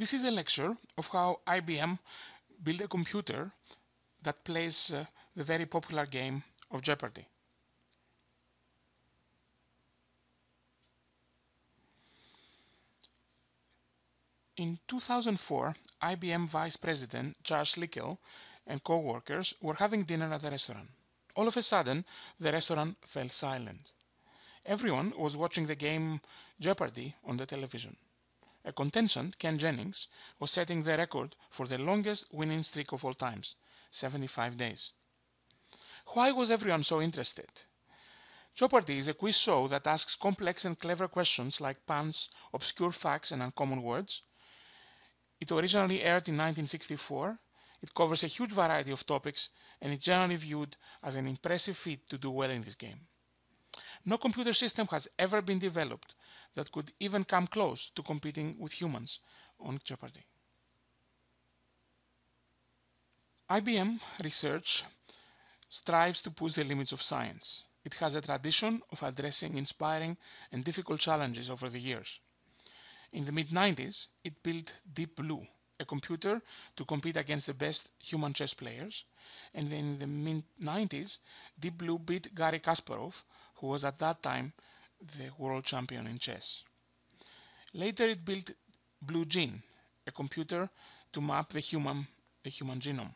This is a lecture of how IBM built a computer that plays the very popular game of Jeopardy. In 2004, IBM Vice President Charles Lickel and co-workers were having dinner at a restaurant. All of a sudden, the restaurant fell silent. Everyone was watching the game Jeopardy on the television. A contestant, Ken Jennings, was setting the record for the longest winning streak of all times, 75 days. Why was everyone so interested? Jeopardy is a quiz show that asks complex and clever questions like puns, obscure facts, and uncommon words. It originally aired in 1964. It covers a huge variety of topics and is generally viewed as an impressive feat to do well in this game. No computer system has ever been developed that could even come close to competing with humans on Jeopardy. IBM research strives to push the limits of science. It has a tradition of addressing inspiring and difficult challenges over the years. In the mid-90s, it built Deep Blue, a computer to compete against the best human chess players, and in the mid-90s, Deep Blue beat Garry Kasparov, who was at that time the world champion in chess. Later it built Blue Gene, a computer to map the human genome.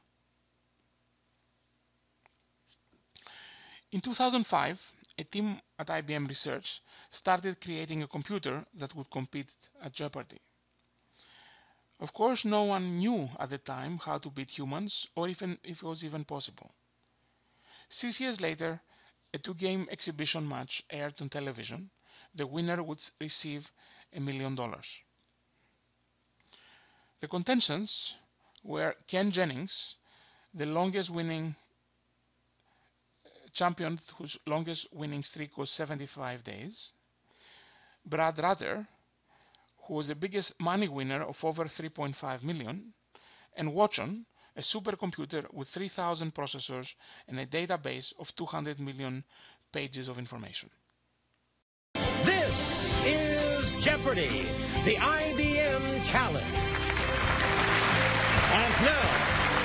In 2005, a team at IBM Research started creating a computer that would compete at Jeopardy. Of course, no one knew at the time how to beat humans or even if it was even possible. 6 years later, a two-game exhibition match aired on television. The winner would receive $1 million. The contestants were Ken Jennings, the longest winning champion whose longest winning streak was 75 days, Brad Rutter, who was the biggest money winner of over 3.5 million, and Watson, a supercomputer with 3,000 processors and a database of 200 million pages of information. This is Jeopardy, the IBM Challenge. And now,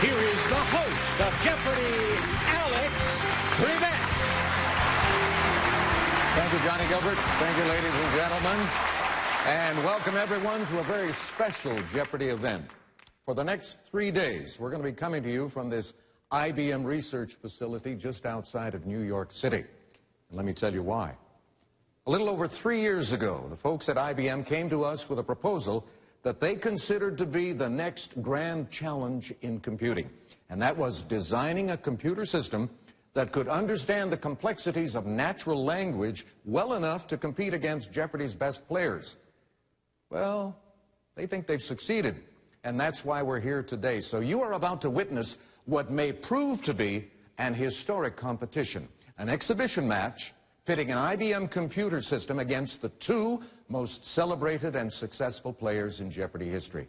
here is the host of Jeopardy, Alex Trebek. Thank you, Johnny Gilbert. Thank you, ladies and gentlemen. And welcome everyone to a very special Jeopardy event. For the next 3 days, we're going to be coming to you from this IBM research facility just outside of New York City. And let me tell you why. A little over 3 years ago, the folks at IBM came to us with a proposal that they considered to be the next grand challenge in computing. And that was designing a computer system that could understand the complexities of natural language well enough to compete against Jeopardy's best players. Well, they think they've succeeded, and that's why we're here today. So you are about to witness what may prove to be an historic competition, an exhibition match pitting an IBM computer system against the two most celebrated and successful players in Jeopardy history.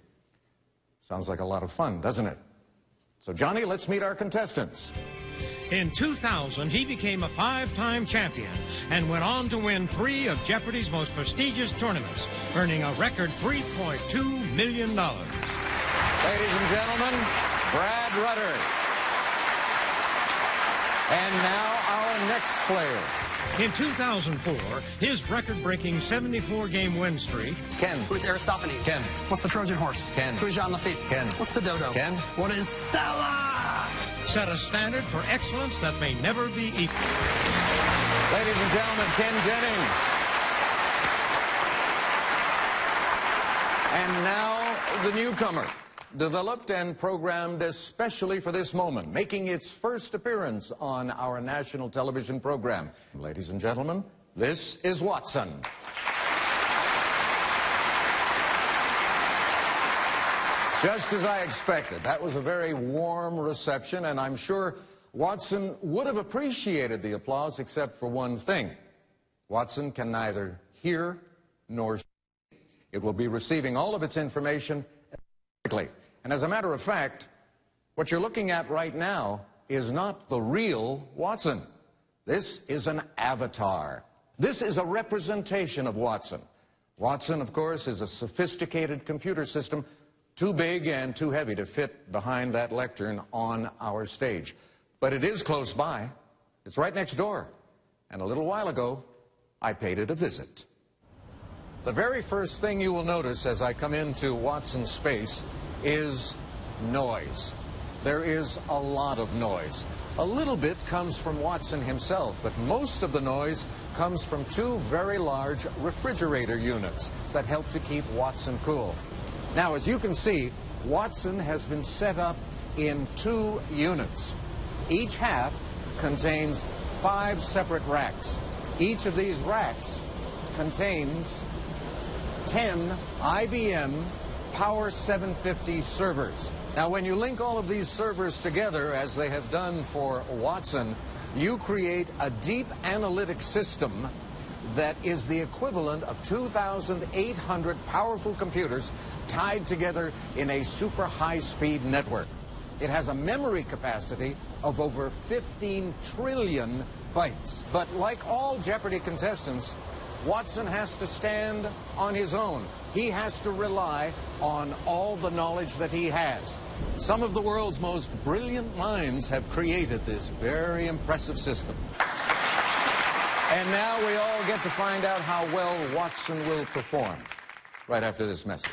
Sounds like a lot of fun, doesn't it? So, Johnny, let's meet our contestants. In 2000, he became a 5-time champion and went on to win 3 of Jeopardy's most prestigious tournaments, earning a record $3.2 million. Ladies and gentlemen, Brad Rutter. And now our next player. In 2004, his record-breaking 74-game win streak. Ken. Who's Aristophanes? Ken. What's the Trojan horse? Ken. Who's Jean Lafitte? Ken. What's the dodo? Ken. What is Stella? Set a standard for excellence that may never be equaled. Ladies and gentlemen, Ken Jennings. And now the newcomer, developed and programmed especially for this moment, making its first appearance on our national television program. Ladies and gentlemen, this is Watson. Just as I expected. That was a very warm reception, and I'm sure Watson would have appreciated the applause except for one thing. Watson can neither hear nor see. It will be receiving all of its information electronically. And as a matter of fact, what you're looking at right now is not the real Watson. This is an avatar. This is a representation of Watson. Watson, of course, is a sophisticated computer system Too big and too heavy to fit behind that lectern on our stage. But it is close by. It's right next door. And a little while ago, I paid it a visit. The very first thing you will notice as I come into Watson Space is noise. There is a lot of noise. A little bit comes from Watson himself, but most of the noise comes from two very large refrigerator units that help to keep Watson cool. Now, as you can see, Watson has been set up in 2 units. Each half contains 5 separate racks. Each of these racks contains 10 IBM Power 750 servers. Now, when you link all of these servers together, as they have done for Watson, you create a deep analytic system that is the equivalent of 2,800 powerful computers tied together in a super high-speed network. It has a memory capacity of over 15 trillion bytes. But like all Jeopardy contestants, Watson has to stand on his own. He has to rely on all the knowledge that he has. Some of the world's most brilliant minds have created this very impressive system. And now we all get to find out how well Watson will perform right after this message.